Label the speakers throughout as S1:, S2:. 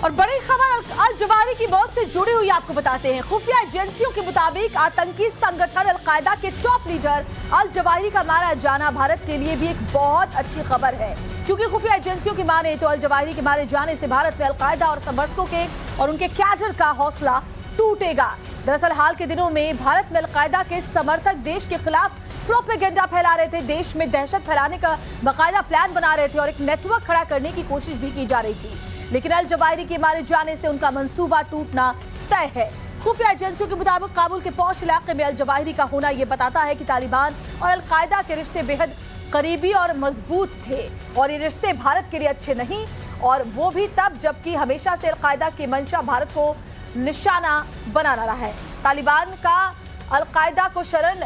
S1: और बड़ी खबर अल जवाहिरी की मौत से जुड़ी हुई आपको बताते हैं। खुफिया एजेंसियों के मुताबिक आतंकी संगठन अल-कायदा के टॉप लीडर अल जवाहिरी का मारा जाना भारत के लिए भी एक बहुत अच्छी खबर है, क्योंकि खुफिया एजेंसियों की माने तो अल जवाहिरी के मारे जाने से भारत में अल-कायदा और समर्थकों के और उनके कैडर का हौसला टूटेगा। दरअसल हाल के दिनों में भारत में अल-कायदा के समर्थक देश के खिलाफ प्रोपेगेंडा फैला रहे थे, देश में दहशत फैलाने का बाकायदा प्लान बना रहे थे और एक नेटवर्क खड़ा करने की कोशिश भी की जा रही थी। लेकिन अल जवाहिरी के मारे जाने से उनका मंसूबा टूटना तय है। खुफिया एजेंसियों के मुताबिक काबुल के पौश इलाके में अल जवाहिरी का होना यह बताता है कि तालिबान और अल-कायदा के रिश्ते बेहद करीबी और मजबूत थे और ये रिश्ते भारत के लिए अच्छे नहीं, और वो भी तब जबकि हमेशा से अल-कायदा की मंशा भारत को निशाना बनाना रहा है। तालिबान का अल-कायदा को शरण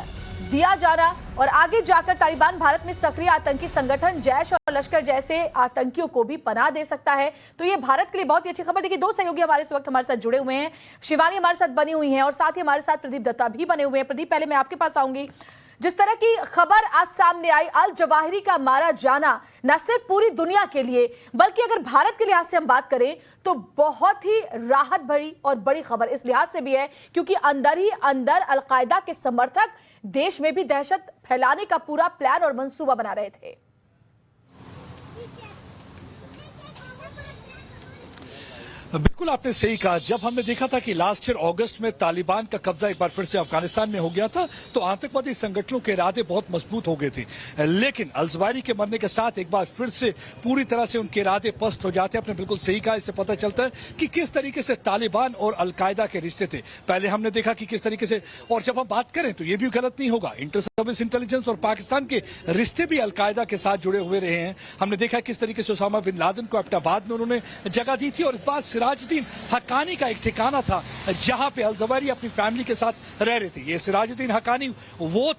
S1: दिया जाना और आगे जाकर तालिबान भारत में सक्रिय आतंकी संगठन जैश और लश्कर जैसे आतंकियों को भी पनाह दे सकता है। तो ये भारत के लिए बहुत ही अच्छी खबर। देखिए, दो सहयोगी हमारे इस वक्त हमारे साथ जुड़े हुए हैं। शिवानी हमारे साथ बनी हुई हैं और साथ ही हमारे साथ प्रदीप दत्ता भी बने हुए हैं। प्रदीप, पहले मैं आपके पास आऊंगी। जिस तरह की खबर आज सामने आई, अल जवाहिरी का मारा जाना न सिर्फ पूरी दुनिया के लिए बल्कि अगर भारत के लिहाज से हम बात करें तो बहुत ही राहत भरी और बड़ी खबर इस लिहाज से भी है क्योंकि अंदर ही अंदर अल-कायदा के समर्थक देश में भी दहशत फैलाने का पूरा प्लान और मंसूबा बना रहे थे।
S2: बिल्कुल आपने सही कहा। जब हमने देखा था कि लास्ट ईयर अगस्त में तालिबान का कब्जा एक बार फिर से अफगानिस्तान में हो गया था तो आतंकवादी संगठनों के इरादे बहुत मजबूत हो गए थे, लेकिन अल जवाहिरी के मरने के साथ एक बार फिर से पूरी तरह से उनके इरादे पस्त हो जाते हैं। आपने बिल्कुल सही कहा। इससे पता चलता है कि किस तरीके से तालिबान और अल-कायदा के रिश्ते थे। पहले हमने देखा कि किस तरीके से, और जब हम बात करें तो यह भी गलत नहीं होगा, इंटर सर्विस इंटेलिजेंस और पाकिस्तान के रिश्ते भी अल-कायदा के साथ जुड़े हुए रहे हैं। हमने देखा किस तरीके से उसामा बिन लादेन को एबटाबाद में उन्होंने जगह दी थी और इस बात सिराजुद्दीन हक्कानी का एक ठिकाना था जहां पे अल जवाहिरी अपनी फैमिली के साथ रह रहे थे। ये सिराजुद्दीन हक्कानी वो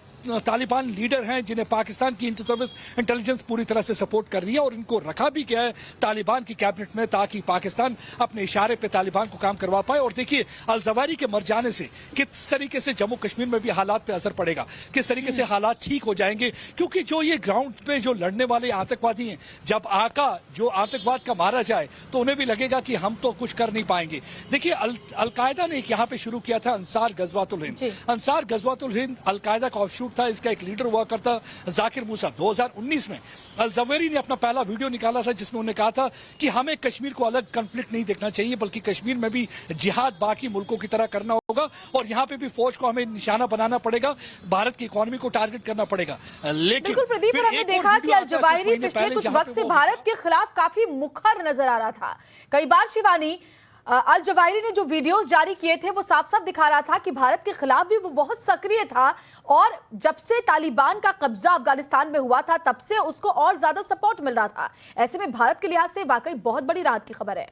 S2: तालिबान लीडर हैं जिन्हें पाकिस्तान की इंटर सर्विस इंटेलिजेंस पूरी तरह से सपोर्ट कर रही है और इनको रखा भी गया है तालिबान की कैबिनेट में ताकि पाकिस्तान अपने इशारे पे तालिबान को काम करवा पाए। और देखिए, अल जवाहिरी के मर जाने से किस तरीके से जम्मू कश्मीर में भी हालात पे असर पड़ेगा, किस तरीके से हालात ठीक हो जाएंगे, क्योंकि जो ये ग्राउंड पे जो लड़ने वाले आतंकवादी हैं, जब आका जो आतंकवाद का मारा जाए तो उन्हें भी लगेगा कि हम तो कुछ कर नहीं पाएंगे। देखिए, अल-कायदा ने यहाँ पे शुरू किया था अंसार गजवातुल हिंद। अंसार गजवातुल हिंद अल-कायदा का ऑफशूट था। इसका एक लीडर हुआ करता जाकिर मूसा। 2019 में अल जवाहिरी ने अपना पहला वीडियो निकाला था जिसमें उन्होंने कहा था कि हमें कश्मीर को अलग कॉन्फ्लिक्ट नहीं देखना चाहिए बल्कि कश्मीर में भी जिहाद बाकी मुल्कों की तरह करना होगा और यहाँ पे भी फौज को हमें निशाना बनाना पड़ेगा, भारत की इकोनॉमी को टारगेट करना पड़ेगा। लेकिन
S1: बिल्कुल प्रदीप, हमने देखा कि अल जवाहिरी पिछले कुछ वक्त से भारत के खिलाफ काफी मुखर नजर आ रहा था। कई बार शिवानी, अल जवाहिरी ने जो वीडियोस जारी किए थे वो साफ साफ दिखा रहा था कि भारत के खिलाफ भी वो बहुत सक्रिय था और जब से तालिबान का कब्जा अफगानिस्तान में हुआ था तब से उसको और ज्यादा सपोर्ट मिल रहा था। ऐसे में भारत के लिहाज से वाकई बहुत बड़ी राहत की खबर है।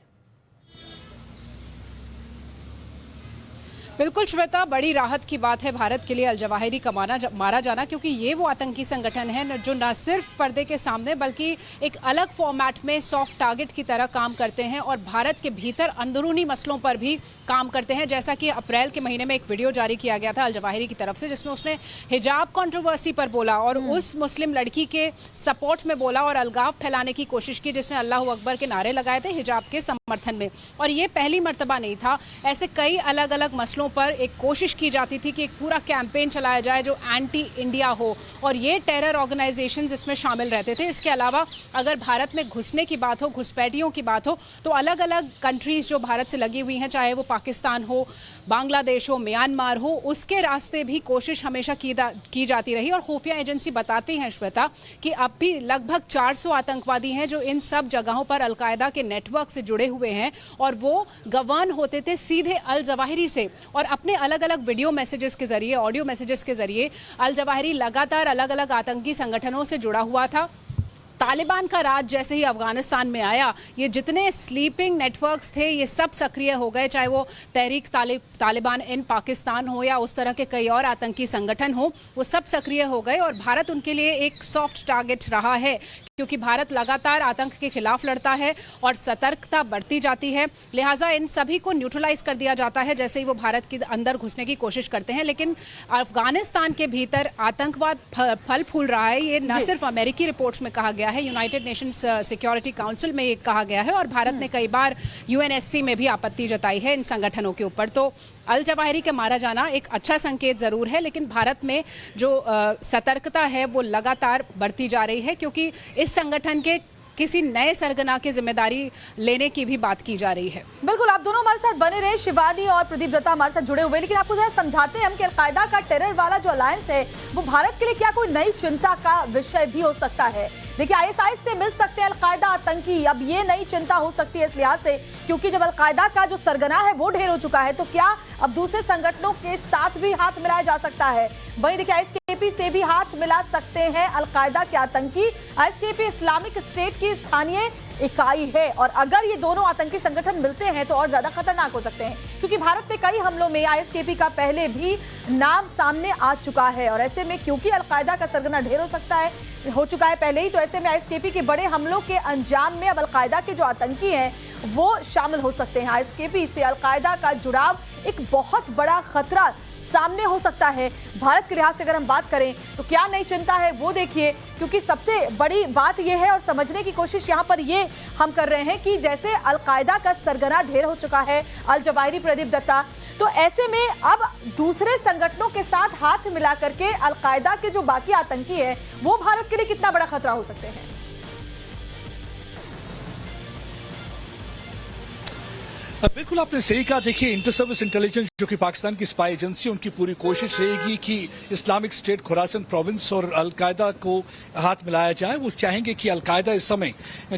S3: बिल्कुल श्वेता, बड़ी राहत की बात है भारत के लिए अल जवाहिरी का मारा जाना, क्योंकि ये वो आतंकी संगठन है जो न सिर्फ पर्दे के सामने बल्कि एक अलग फॉर्मेट में सॉफ्ट टारगेट की तरह काम करते हैं और भारत के भीतर अंदरूनी मसलों पर भी काम करते हैं। जैसा कि अप्रैल के महीने में एक वीडियो जारी किया गया था अल जवाहिरी की तरफ से जिसमें उसने हिजाब कंट्रोवर्सी पर बोला और उस मुस्लिम लड़की के सपोर्ट में बोला और अलगाव फैलाने की कोशिश की जिसने अल्लाह अकबर के नारे लगाए थे हिजाब के समर्थन में। और ये पहली मर्तबा नहीं था, ऐसे कई अलग अलग मसलों पर एक कोशिश की जाती थी कि एक पूरा कैंपेन चलाया जाए जो एंटी इंडिया हो और ये टेरर ऑर्गेनाइजेशंस इसमें शामिल रहते थे। इसके अलावा अगर भारत में घुसने की बात हो, घुसपैठियों की बात हो, तो अलग अलग कंट्रीज जो भारत से लगी हुई हैं, चाहे वो पाकिस्तान हो, बांग्लादेश हो, म्यांमार हो, उसके रास्ते भी कोशिश हमेशा की जाती रही। और खुफिया एजेंसी बताती हैं श्वेता कि अब भी लगभग 400 आतंकवादी हैं जो इन सब जगहों पर अल-कायदा के नेटवर्क से जुड़े हुए हैं और वो गवर्न होते थे सीधे अल जवाहिरी से। और अपने अलग अलग वीडियो मैसेजेस के जरिए, ऑडियो मैसेजेस के जरिए अल जवाहिरी लगातार अलग अलग आतंकी संगठनों से जुड़ा हुआ था। तालिबान का राज जैसे ही अफगानिस्तान में आया, ये जितने स्लीपिंग नेटवर्क्स थे ये सब सक्रिय हो गए, चाहे वो तहरीक तालिबान इन पाकिस्तान हो या उस तरह के कई और आतंकी संगठन हो, वो सब सक्रिय हो गए और भारत उनके लिए एक सॉफ्ट टारगेट रहा है। क्योंकि भारत लगातार आतंक के खिलाफ लड़ता है और सतर्कता बढ़ती जाती है, लिहाजा इन सभी को न्यूट्रलाइज कर दिया जाता है जैसे ही वो भारत के अंदर घुसने की कोशिश करते हैं। लेकिन अफगानिस्तान के भीतर आतंकवाद फल फूल रहा है, ये न सिर्फ अमेरिकी रिपोर्ट्स में कहा गया है, यूनाइटेड नेशंस सिक्योरिटी काउंसिल में ये कहा गया है और भारत ने कई बार यूएनएससी में भी आपत्ति जताई है इन संगठनों के ऊपर। तो अल जवाहिरी के मारा जाना एक अच्छा संकेत जरूर है, लेकिन भारत में जो सतर्कता है वो लगातार बढ़ती जा रही है, क्योंकि इस संगठन के किसी नए सरगना की जिम्मेदारी लेने की भी बात की जा रही है।
S1: बिल्कुल, आप दोनों हमारे साथ बने रहे, शिवानी और प्रदीप दत्ता हमारे साथ जुड़े हुए। लेकिन आपको जरा समझाते हैं हम कि अलकायदा का टेरर वाला जो अलायंस है वो भारत के लिए क्या कोई नई चिंता का विषय भी हो सकता है। देखिए, आईएसआई से मिल सकते हैं अलकायदा आतंकी, अब ये नई चिंता हो सकती है इस लिहाज से क्योंकि जब अलकायदा का जो सरगना है वो ढेर हो चुका है तो क्या अब दूसरे संगठनों के साथ भी हाथ मिलाया जा सकता है। वहीं देखिए, आईएसकेपी से भी हाथ मिला सकते हैं अलकायदा के आतंकी। आईएसकेपी इस्लामिक स्टेट की स्थानीय इकाई है और अगर ये दोनों आतंकी संगठन मिलते हैं तो और ज्यादा खतरनाक हो सकते हैं, क्योंकि भारत में कई हमलों में आईएसकेपी का पहले भी नाम सामने आ चुका है। और ऐसे में क्योंकि अलकायदा का सरगना ढेर हो चुका है पहले ही, तो ऐसे में आईएसकेपी के बड़े हमलों के अंजाम में अब अलकायदा के जो आतंकी हैं वो शामिल हो सकते हैं। आईएसकेपी से अलकायदा का जुड़ाव एक बहुत बड़ा खतरा सामने हो सकता है। भारत के लिहाज से अगर हम बात करें तो क्या नई चिंता है वो देखिए, क्योंकि सबसे बड़ी बात यह है और समझने की कोशिश यहाँ पर ये हम कर रहे हैं कि जैसे अलकायदा का सरगना ढेर हो चुका है अल जवाहिरी, प्रदीप दत्ता, तो ऐसे में अब दूसरे संगठनों के साथ हाथ मिला करके अलकायदा के जो बाकी आतंकी है वो भारत के लिए कितना बड़ा खतरा हो सकते हैं।
S2: बिल्कुल आपने सही कहा। देखिए, इंटर सर्विस इंटेलिजेंस जो कि पाकिस्तान की स्पाई एजेंसी, उनकी पूरी कोशिश रहेगी कि इस्लामिक स्टेट खुरासन प्रोविंस और अलकायदा को हाथ मिलाया जाए। वो चाहेंगे कि अलकायदा इस समय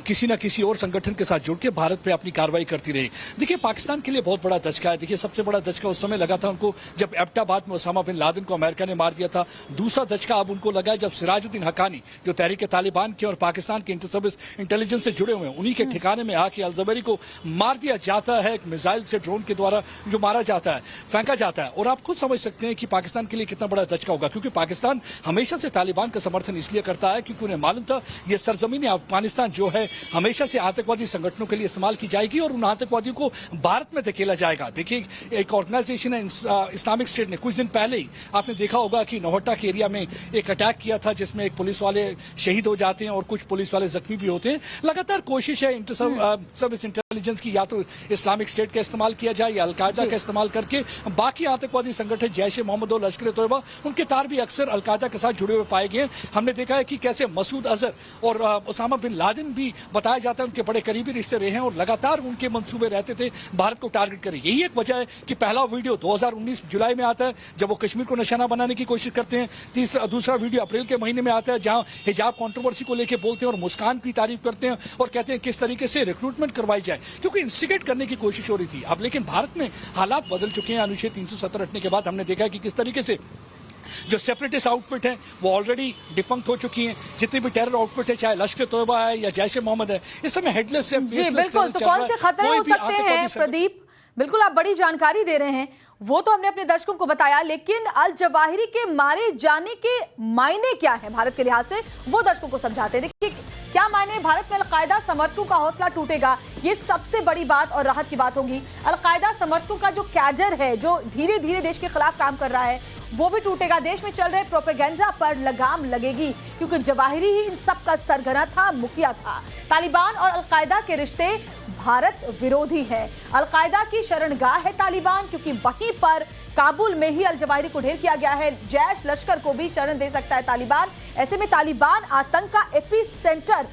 S2: किसी न किसी और संगठन के साथ जुड़ के भारत पे अपनी कार्रवाई करती रहे। देखिए, पाकिस्तान के लिए बहुत बड़ा दचका है। देखिए, सबसे बड़ा दचका उस समय लगा था उनको जब एबटाबाद में ओसामा बिन लादेन को अमेरिका ने मार दिया था। दूसरा दचका अब उनको लगा है जब सिराजुद्दीन हक्कानी जो तहरीक तालिबान के और पाकिस्तान के इंटर सर्विस इंटेलिजेंस से जुड़े हुए हैं, उन्हीं के ठिकाने में आके अल जवाहिरी को मार दिया जाता है। एक मिसाइल से, ड्रोन के द्वारा जो मारा जाता है, फेंका जाता है। और आप खुद समझ सकते हैं कि पाकिस्तान के लिए कितना बड़ा दचका होगा, क्योंकि पाकिस्तान हमेशा से तालिबान का समर्थन इसलिए करता है क्योंकि उन्हें मालूम था ये सरजमीन अफगानिस्तान जो है हमेशा से आतंकवादी संगठनों के लिए इस्तेमाल की जाएगी और उन आतंकवादियों को भारत में धकेला जाएगा। देखिए, एक ऑर्गेनाइजेशन है इस्लामिक स्टेट ने कुछ दिन पहले ही आपने देखा होगा कि नौहट्टा के एरिया में एक अटैक किया था जिसमें एक पुलिस वाले शहीद हो जाते हैं और कुछ पुलिस वाले जख्मी भी होते हैं। लगातार कोशिश है इंटर सर्विस इंटेलिजेंस की, या तो इस्लामिक स्टेट का इस्तेमाल किया जाए या अलकायदा का इस्तेमाल करके बाकी आतंकवादी संगठन जैश ए मोहम्मद और लश्कर तोयबा, उनके तार भी अक्सर अलकायदा के साथ जुड़े हुए पाए गए। हमने देखा है कि कैसे मसूद अजहर और ओसामा बिन लादेन भी बताया जाता है उनके बड़े करीबी रिश्ते रहे हैं और लगातार उनके मंसूबे रहते थे भारत को टारगेट करें। यही एक वजह है कि पहला वीडियो 2019 जुलाई में आता है जब वो कश्मीर को निशाना बनाने की कोशिश करते हैं। दूसरा वीडियो अप्रैल के महीने में आता है जहां हिजाब कंट्रोवर्सी को लेकर बोलते हैं और मुस्कान की तारीफ करते हैं और कहते हैं किस तरीके से रिक्रूटमेंट करवाई जाए, क्योंकि इंस्टिगेट करने की कोशिश हो रही थी। अब लेकिन भारत में हालात बदल चुके हैं। अनुच्छेद 370 हटने के बाद हमने देखा है कि किस तरीके से जो सेपरेटिस्ट आउटफिट है वो ऑलरेडी डिफंक्ट हो चुकी हैं। जितनी भी टेरर आउटफिट है, चाहे लश्कर तोयबा है या जैश ए मोहम्मद है, इस समय हेडलेस है, फेसलेस
S1: बिल्कुल। तो कौन से खतरे हो सकते हैं प्रदीप? बिल्कुल, आप बड़ी जानकारी दे रहे हैं, वो तो हमने अपने दर्शकों को बताया, लेकिन अल जवाहिरी के मारे जाने के मायने क्या है भारत के लिहाज से, वो दर्शकों को समझाते हैं। देखिए, क्या मायने भारत में अलकायदा समर्थकों का हौसला टूटेगा, ये सबसे बड़ी बात और राहत की बात होगी। अलकायदा समर्थकों का जो कैडर है जो धीरे धीरे देश के खिलाफ काम कर रहा है वो भी टूटेगा। देश में चल रहे प्रोपेगेंडा पर लगाम लगेगी, क्योंकि जवाहिरी ही इन सब का सरगना था, मुखिया था। तालिबान और अलकायदा के रिश्ते भारत विरोधी है। अलकायदा की शरणगाह है तालिबान, क्योंकि वहीं पर काबुल में ही अल जवाहिरी को ढेर किया गया है। जैश लश्कर को भी शरण दे सकता है तालिबान। ऐसे में तालिबान आतंक का एपी सेंटर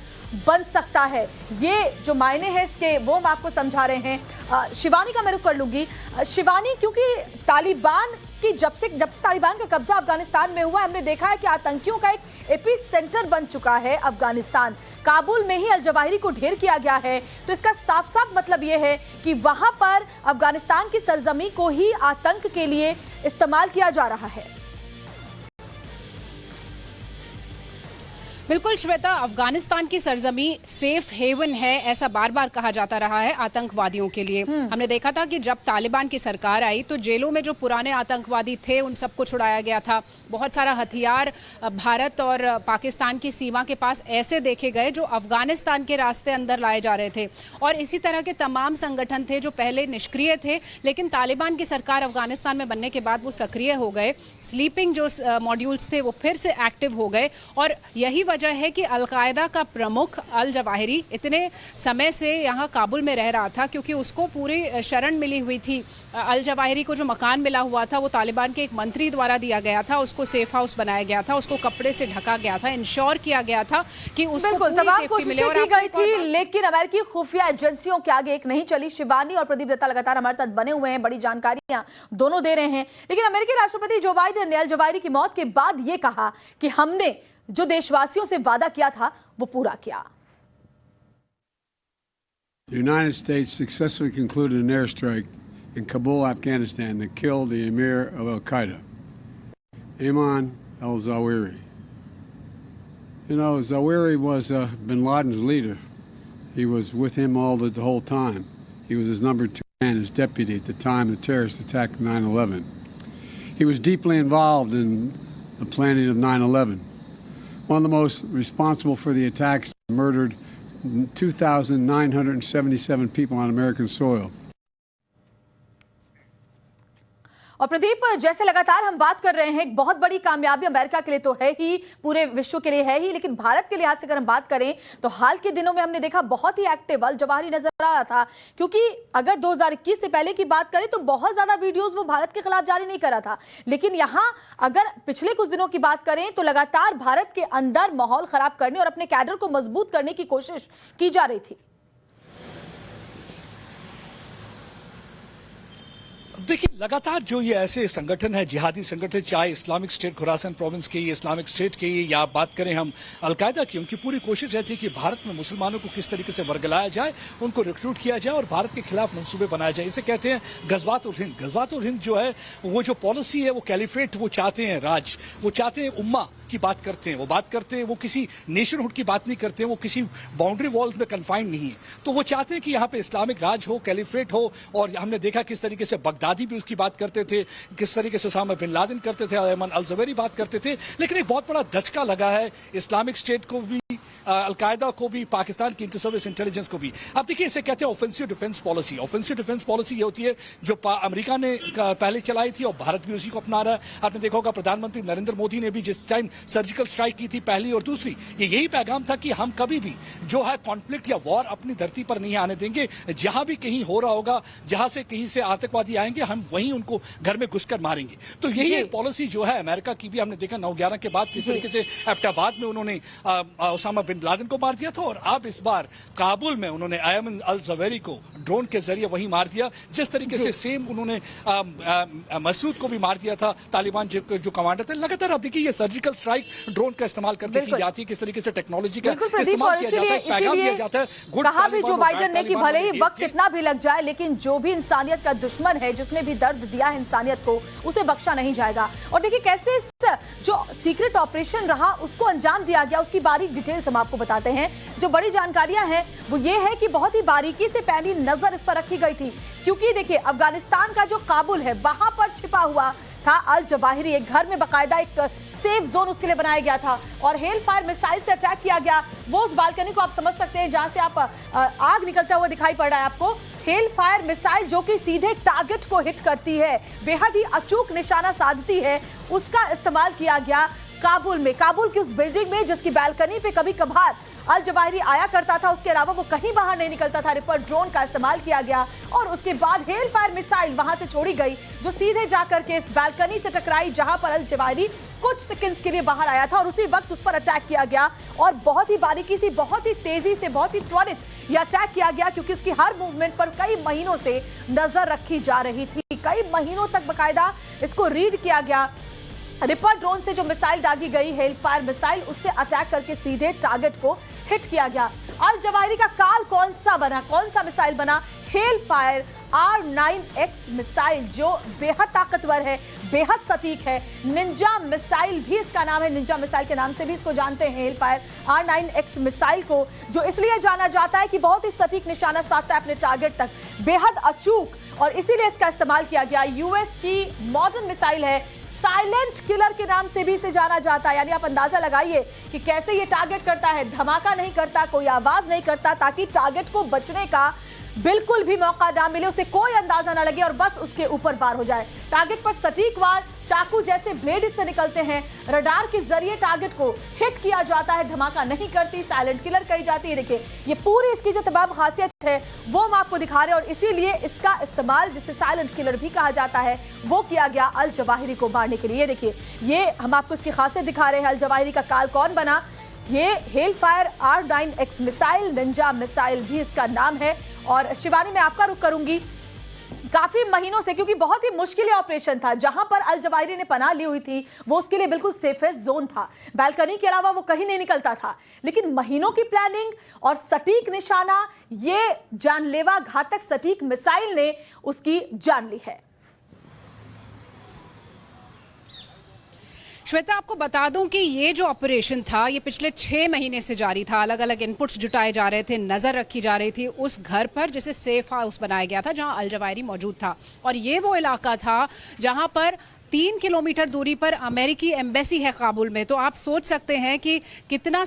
S1: बन सकता है। ये जो मायने हैं इसके वो हम आपको समझा रहे हैं। शिवानी का मैं रुख कर लूंगी। शिवानी, क्योंकि तालिबान की जब से तालिबान का कब्जा अफगानिस्तान में हुआ, हमने देखा है कि आतंकियों का एक एपी सेंटर बन चुका है अफगानिस्तान। काबुल में ही अल जवाहिरी को ढेर किया गया है, तो इसका साफ साफ मतलब यह है कि वहां पर अफगानिस्तान की सरजमी को ही आतंक के लिए इस्तेमाल किया जा रहा है।
S3: बिल्कुल श्वेता, अफगानिस्तान की सरजमी सेफ हेवन है ऐसा बार बार कहा जाता रहा है आतंकवादियों के लिए। हमने देखा था कि जब तालिबान की सरकार आई तो जेलों में जो पुराने आतंकवादी थे उन सबको छुड़ाया गया था। बहुत सारा हथियार भारत और पाकिस्तान की सीमा के पास ऐसे देखे गए जो अफगानिस्तान के रास्ते अंदर लाए जा रहे थे। और इसी तरह के तमाम संगठन थे जो पहले निष्क्रिय थे, लेकिन तालिबान की सरकार अफगानिस्तान में बनने के बाद वो सक्रिय हो गए। स्लीपिंग जो मॉड्यूल्स थे वो फिर से एक्टिव हो गए और यही वजह है कि अलकायदा का प्रमुख अल जवाहिरी इतने समय से यहाँ काबुल में रह रहा था क्योंकि उसको पूरी शरण मिली हुई थी। अल जवाहिरी को जो मकान मिला हुआ था वो तालिबान के एक मंत्री द्वारा दिया गया था, उसको सेफ हाउस बनाया गया था, उसको कपड़े से ढका गया था, इंश्योर किया गया था कि उसको पूरी सेफ्टी मिले। और
S1: की गई थी, लेकिन अमेरिकी खुफिया एजेंसियों के आगे एक नहीं चली। शिवानी और प्रदीप दत्ता लगातार हमारे साथ बने हुए हैं, बड़ी जानकारियां दोनों दे रहे हैं। लेकिन अमेरिकी राष्ट्रपति जो बाइडेन ने अल जवाहिरी की मौत के बाद ये कहा कि हमने जो देशवासियों से वादा किया था वो पूरा किया।
S4: The United States successfully concluded an airstrike in Kabul, Afghanistan that killed the emir of Al-Qaeda, Ayman al-Zawahiri. You know, Zawahiri was bin Laden's leader. He was with him the whole time. He was his number 2 man, his deputy at the time the terrorist attack of 9/11. He was deeply involved in the planning of 9/11. One of the most responsible for the attacks, murdered 2,977 people on American soil.
S1: और प्रदीप, जैसे लगातार हम बात कर रहे हैं, एक बहुत बड़ी कामयाबी अमेरिका के लिए तो है ही, पूरे विश्व के लिए है ही, लेकिन भारत के लिहाज से अगर हम बात करें तो हाल के दिनों में हमने देखा बहुत ही एक्टिव अल जवाहिरी नजर आ रहा था। क्योंकि अगर 2021 से पहले की बात करें तो बहुत ज्यादा वीडियोस वो भारत के खिलाफ जारी नहीं कर रहा था, लेकिन यहां अगर पिछले कुछ दिनों की बात करें तो लगातार भारत के अंदर माहौल खराब करने और अपने कैडर को मजबूत करने की कोशिश की जा रही थी।
S2: देखिए, लगातार जो ये ऐसे संगठन है, जिहादी संगठन, चाहे इस्लामिक स्टेट खुरासान प्रोविंस के, इस्लामिक स्टेट के, या बात करें हम अलकायदा की, उनकी पूरी कोशिश रहती है कि भारत में मुसलमानों को किस तरीके से वर्गलाया जाए, उनको रिक्रूट किया जाए और भारत के खिलाफ मंसूबे बनाए जाए। इसे कहते हैं गजवात उल हिंद। गजवात उल हिंद जो है, वो जो पॉलिसी है, वो कैलिफेट वो चाहते हैं, राज वो चाहते हैं, उम्मा की बात करते हैं, वो किसी नेशनहुड की बात नहीं करते हैं, वो किसी बाउंड्री वॉल्स में कन्फाइंड नहीं है। तो वो चाहते हैं कि यहाँ पे इस्लामिक राज हो, कैलिफेट हो। और हमने देखा किस तरीके से बगदादी भी उसकी बात करते थे, किस तरीके से उसामा बिन लादेन करते थे, अयमन अल ज़वाहिरी बात करते थे। लेकिन एक बहुत बड़ा धचका लगा है इस्लामिक स्टेट को भी, अलकायदा को भी, पाकिस्तान की इंटर सर्विस इंटेलिजेंस को भी। अब देखिए, इसे कहते हैं offensive defence policy. Offensive defence policy ये होती है जो अमेरिका ने पहले चलाई थी और भारत भी उसी को अपना रहा है। आपने देखा होगा प्रधानमंत्री नरेंद्र मोदी ने भी जिस टाइम सर्जिकल स्ट्राइक की थी पहली और दूसरी, ये यही पैगाम था कि हम कभी भी जो है कॉन्फ्लिक्ट या वॉर अपनी धरती पर नहीं आने देंगे। जहां भी कहीं हो रहा होगा, जहां से कहीं से आतंकवादी आएंगे, हम वहीं उनको घर में घुसकर मारेंगे। तो यही एक पॉलिसी जो है अमेरिका की भी। हमने देखा 9/11 के बाद किस तरीके से एबटाबाद में उन्होंने उसामा बिन लादेन को मार दिया था, और अब इस बार काबुल में उन्होंने अयमन अल ज़वाहिरी को ड्रोन के जरिए वहीं मार दिया। जिस तरीके से सेम उन्होंने मसूद को भी मार दिया था, तालिबान जो कमांडर थे। लगातार आप देखिए, ये सर्जिकल स्ट्राइक ड्रोन का इस्तेमाल करके की जाती है, किस तरीके से टेक्नोलॉजी का इस्तेमाल किया जाता है, पैगाम दिया जाता है।
S1: कहा भी जो बाइडेन ने कि भले ही वक्त कितना भी लग जाए, लेकिन जो भी इंसानियत का दुश्मन है, जिसने भी दर्द दिया है इंसानियत को, उसे बख्शा नहीं जाएगा। और देखिए कैसे जो सीक्रेट ऑपरेशन रहा उसको अंजाम दिया गया, उसकी बारीक डिटेल्स हम आपको बताते हैं। जो बड़ी जानकारियां हैं वो ये है कि बहुत ही बारीकी से पैनी नजर इस पर रखी गई थी, क्योंकि देखिए अफगानिस्तान का जो काबुल है वहां पर छिपा हुआ था अल जवाहिरी। एक घर में बकायदा एक सेफ जोन उसके लिए बनाया गया था और हेल फायर मिसाइल से अटैक किया गया। वो उस बालकनी को आप समझ सकते हैं जहां से आप आग निकलता हुआ दिखाई पड़ रहा है आपको। हेल फायर मिसाइल जो कि सीधे टारगेट को हिट करती है, बेहद ही अचूक निशाना साधती है, उसका इस्तेमाल किया गया काबुल में, काबुल की उस बिल्डिंग में जिसकी बालकनी पे कभी कभार अल जवाहिरी आया करता था। उसके अलावा वो कहीं बाहर नहीं निकलता था। रिपर ड्रोन का इस्तेमाल किया गया और उसके बाद हेल फायर मिसाइल वहां से छोड़ी गई जो सीधे जाकर के इस बालकनी से टकराई जहां पर अल जवाहिरी कुछ सेकंड्स के लिए बाहर आया था और उसी वक्त उस पर अटैक किया गया। और बहुत ही बारीकी से, बहुत ही तेजी से, बहुत ही त्वरित यह अटैक किया गया, क्योंकि उसकी हर मूवमेंट पर कई महीनों से नजर रखी जा रही थी। कई महीनों तक बकायदा इसको रीड किया गया। रिपर ड्रोन से जो मिसाइल दागी गई, हेल फायर मिसाइल, उससे अटैक करके सीधे टारगेट को हिट किया गया। अल जवाहिरी का काल कौन सा बना, कौन सा मिसाइल बना, हेल फायर R9X मिसाइल जो बेहद ताकतवर है, बेहद सटीक है। निंजा मिसाइल भी इसका नाम है, निंजा मिसाइल के नाम से भी इसको जानते हैं। हेल फायर R9X मिसाइल को जो इसलिए जाना जाता है कि बहुत ही सटीक निशाना साधता है अपने टारगेट तक, बेहद अचूक, और इसीलिए इसका इस्तेमाल किया गया। यूएस की मॉडर्न मिसाइल है, साइलेंट किलर के नाम से भी इसे जाना जाता है। यानी आप अंदाजा लगाइए कि कैसे ये टारगेट करता है, धमाका नहीं करता, कोई आवाज नहीं करता, ताकि टारगेट को बचने का बिल्कुल भी मौका ना मिले, उसे कोई अंदाजा ना लगे और बस उसके ऊपर वार हो जाए। टारगेट पर सटीक वार, चाकू जैसे ब्लेड इससे निकलते हैं, रडार के जरिए टारगेट को हिट किया जाता है, धमाका नहीं करती, साइलेंट किलर कही जाती है। देखिए ये पूरी इसकी जो तमाम खासियत है वो हम आपको दिखा रहे हैं, और इसीलिए इसका इस्तेमाल, जिसे साइलेंट किलर भी कहा जाता है, वो किया गया अल जवाहिरी को मारने के लिए। देखिए ये हम आपको इसकी खासियत दिखा रहे हैं, अल जवाहिरी का काल कौन बना। ये hello fire R9X missile, Ninja missile भी इसका नाम है। और शिवानी, मैं आपका रुख करूंगी, काफी महीनों से, क्योंकि बहुत ही मुश्किल ऑपरेशन था, जहां पर अल जवाहिरी ने पनाह ली हुई थी वो उसके लिए बिल्कुल सेफेस्ट जोन था, बालकनी के अलावा वो कहीं नहीं निकलता था। लेकिन महीनों की प्लानिंग और सटीक निशाना, ये जानलेवा घातक सटीक मिसाइल ने उसकी जान ली है।
S3: श्वेता, आपको बता दूं कि ये जो ऑपरेशन था ये पिछले 6 महीने से जारी था। अलग अलग इनपुट्स जुटाए जा रहे थे, नजर रखी जा रही थी उस घर पर जिसे सेफ हाउस बनाया गया था जहां अल जवाहिरी मौजूद था। और ये वो इलाका था जहां पर 3 किलोमीटर दूरी पर अमेरिकी एम्बेसी है काबुल में। तो आप सोच सकते हैं कि कितना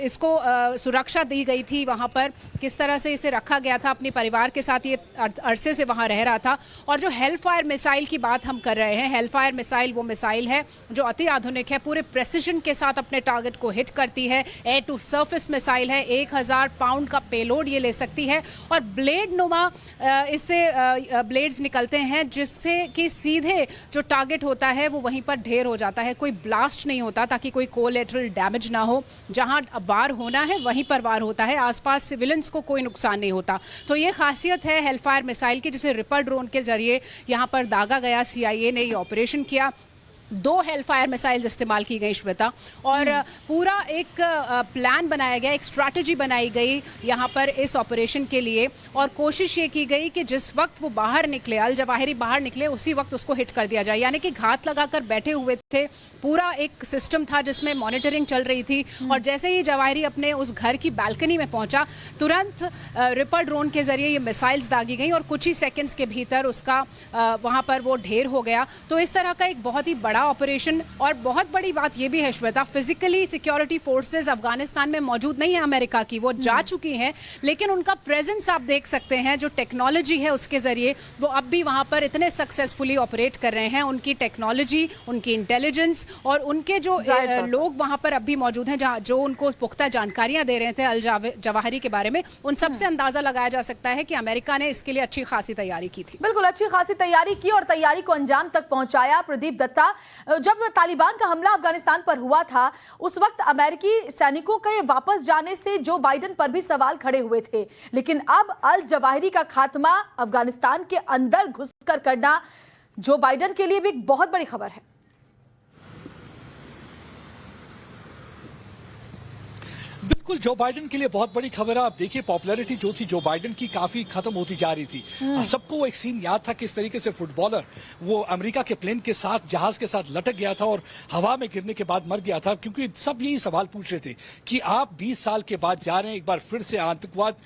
S3: इसको सुरक्षा दी गई थी वहाँ पर, किस तरह से इसे रखा गया था, अपने परिवार के साथ ये अरसे से वहाँ रह रहा था। और जो हेल फायर मिसाइल की बात हम कर रहे हैं, हेल फायर मिसाइल वो मिसाइल है जो अति आधुनिक है, पूरे प्रेसिजन के साथ अपने टारगेट को हिट करती है। एयर टू सरफेस मिसाइल है, 1000 पाउंड का पेलोड ये ले सकती है, और ब्लेड नुमा इससे ब्लेड्स निकलते हैं जिससे कि सीधे जो टारगेट होता है वो वहीं पर ढेर हो जाता है। कोई ब्लास्ट नहीं होता ताकि कोई कोलैटरल डैमेज ना हो। जहां वार होना है वहीं पर वार होता है, आसपास सिविलियंस को कोई नुकसान नहीं होता। तो ये खासियत है हेलफायर मिसाइल की, जिसे रिपर ड्रोन के जरिए यहां पर दागा गया। CIA ने ये ऑपरेशन किया, 2 हेलफायर मिसाइल्स इस्तेमाल की गई श्वेता, और पूरा एक प्लान बनाया गया, एक स्ट्रैटेजी बनाई गई यहाँ पर इस ऑपरेशन के लिए। और कोशिश ये की गई कि जिस वक्त वो बाहर निकले, अल जवाहिरी बाहर निकले, उसी वक्त उसको हिट कर दिया जाए। यानी कि घात लगाकर बैठे हुए थे, पूरा एक सिस्टम था जिसमें मॉनिटरिंग चल रही थी। और जैसे ही जवाहिरी अपने उस घर की बालकनी में पहुंचा, तुरंत रिपर ड्रोन के जरिए ये मिसाइल्स दागी गई और कुछ ही सेकेंड्स के भीतर उसका वहाँ पर वो ढेर हो गया। तो इस तरह का एक बहुत ही बड़ा ऑपरेशन। और बहुत बड़ी बात यह भी है Shweta, physically security forces Afghanistan में मौजूद नहीं है अमेरिका की, वो जा चुकी हैं, लेकिन उनका प्रेजेंस आप देख सकते हैं, जो टेक्नोलॉजी है उसके जरिए वो अब भी वहां पर इतने सक्सेसफुली ऑपरेट कर रहे हैं। उनकी टेक्नोलॉजी, उनकी इंटेलिजेंस और उनके जो लोग वहां पर अब भी मौजूद हैं, जो उनको पुख्ता जानकारियां दे रहे थे अल जवाहिरी के बारे में, उन सबसे अंदाजा लगाया जा सकता है कि अमेरिका ने इसके लिए अच्छी खासी तैयारी की थी।
S1: बिल्कुल अच्छी खासी तैयारी की और तैयारी को अंजाम तक पहुंचाया। प्रदीप दत्ता, जब तालिबान का हमला अफगानिस्तान पर हुआ था, उस वक्त अमेरिकी सैनिकों के वापस जाने से जो बाइडेन पर भी सवाल खड़े हुए थे, लेकिन अब अल जवाहिरी का खात्मा अफगानिस्तान के अंदर घुसकर करना जो बाइडेन के लिए भी एक बहुत बड़ी खबर है।
S2: बिल्कुल जो बाइडेन के लिए बहुत बड़ी खबर है। आप देखिए पॉपुलैरिटी जो थी जो बाइडेन की काफी खत्म होती जा रही थी। सबको वो एक सीन याद था किस तरीके से फुटबॉलर वो अमेरिका के प्लेन के साथ, जहाज के साथ लटक गया था और हवा में गिरने के बाद मर गया था। क्योंकि सब यही सवाल पूछ रहे थे कि आप 20 साल के बाद जा रहे हैं एक बार फिर से आतंकवाद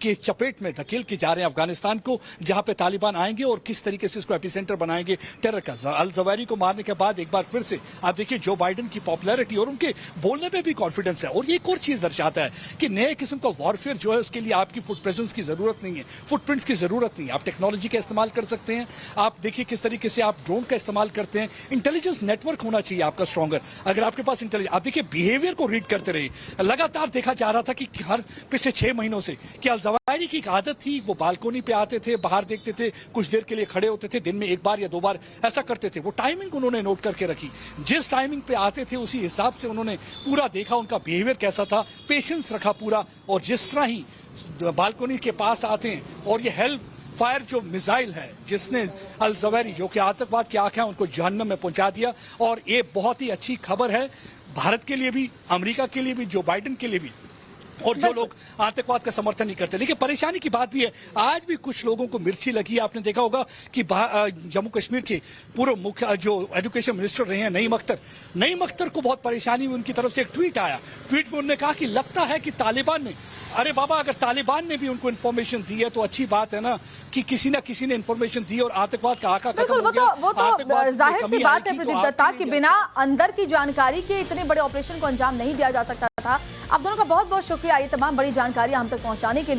S2: के चपेट में धकेल के जा रहे हैं अफगानिस्तान को, जहां पे तालिबान आएंगे और किस तरीके से इसको एपिसेंटर बनाएंगे टेरर का। अल जवाहिरी को मारने के बाद एक बार फिर से आप देखिए जो बाइडेन की पॉपुलैरिटी और उनके बोलने पे भी कॉन्फिडेंस है। और ये एक और चीज दर्शाता है कि नए किस्म का वॉरफेयर जो है उसके लिए आपकी फुट प्रेजेंस की जरूरत नहीं है, फुटप्रिंट्स की जरूरत नहीं है। आप टेक्नोलॉजी का इस्तेमाल कर सकते हैं। आप देखिए किस तरीके से आप ड्रोन का इस्तेमाल करते हैं। इंटेलिजेंस नेटवर्क होना चाहिए आपका स्ट्रॉन्गर। अगर आपके पास इंटेलिजेंस, आप देखिए बिहेवियर को रीड करते रहे। लगातार देखा जा रहा था कि हर पिछले 6 महीनों से कि अल जवाहिरी की एक आदत थी, वो बालकोनी पे आते थे, बाहर देखते थे, कुछ देर के लिए खड़े होते थे, दिन में 1 बार या 2 बार ऐसा करते थे। वो टाइमिंग उन्होंने नोट करके रखी, जिस टाइमिंग पे आते थे उसी हिसाब से उन्होंने पूरा देखा उनका बिहेवियर कैसा था, पेशेंस रखा पूरा। और जिस तरह ही बालकोनी के पास आते हैं और ये हेल्प फायर जो मिसाइल है जिसने अल जवाहिरी जो कि आतंकवाद की आंख है उनको जहन्नम में पहुंचा दिया। और ये बहुत ही अच्छी खबर है भारत के लिए भी, अमेरिका के लिए भी, जो बाइडेन के लिए भी, और जो लोग आतंकवाद का समर्थन नहीं करते। लेकिन परेशानी की बात भी है, आज भी कुछ लोगों को मिर्ची लगी है। आपने देखा होगा कि जम्मू कश्मीर के पूर्व मुख्य जो एजुकेशन मिनिस्टर रहे हैं नईम अख्तर को बहुत परेशानी हुई। उनकी तरफ से एक ट्वीट आया। ट्वीट में उन्होंने कहा कि लगता है कि तालिबान ने, अरे बाबा, अगर तालिबान ने भी उनको इन्फॉर्मेशन दी है तो अच्छी बात है ना कि किसी ना किसी ने इन्फॉर्मेशन दी और आतंकवाद का आका खत्म हो गया।
S1: वो तो जाहिर सी बात है प्रदीप दत्ता कि बिना अंदर की जानकारी के इतने बड़े ऑपरेशन को अंजाम नहीं दिया जा सकता था। आप दोनों का बहुत बहुत शुक्रिया ये तमाम बड़ी जानकारी हम तक पहुंचाने के लिए।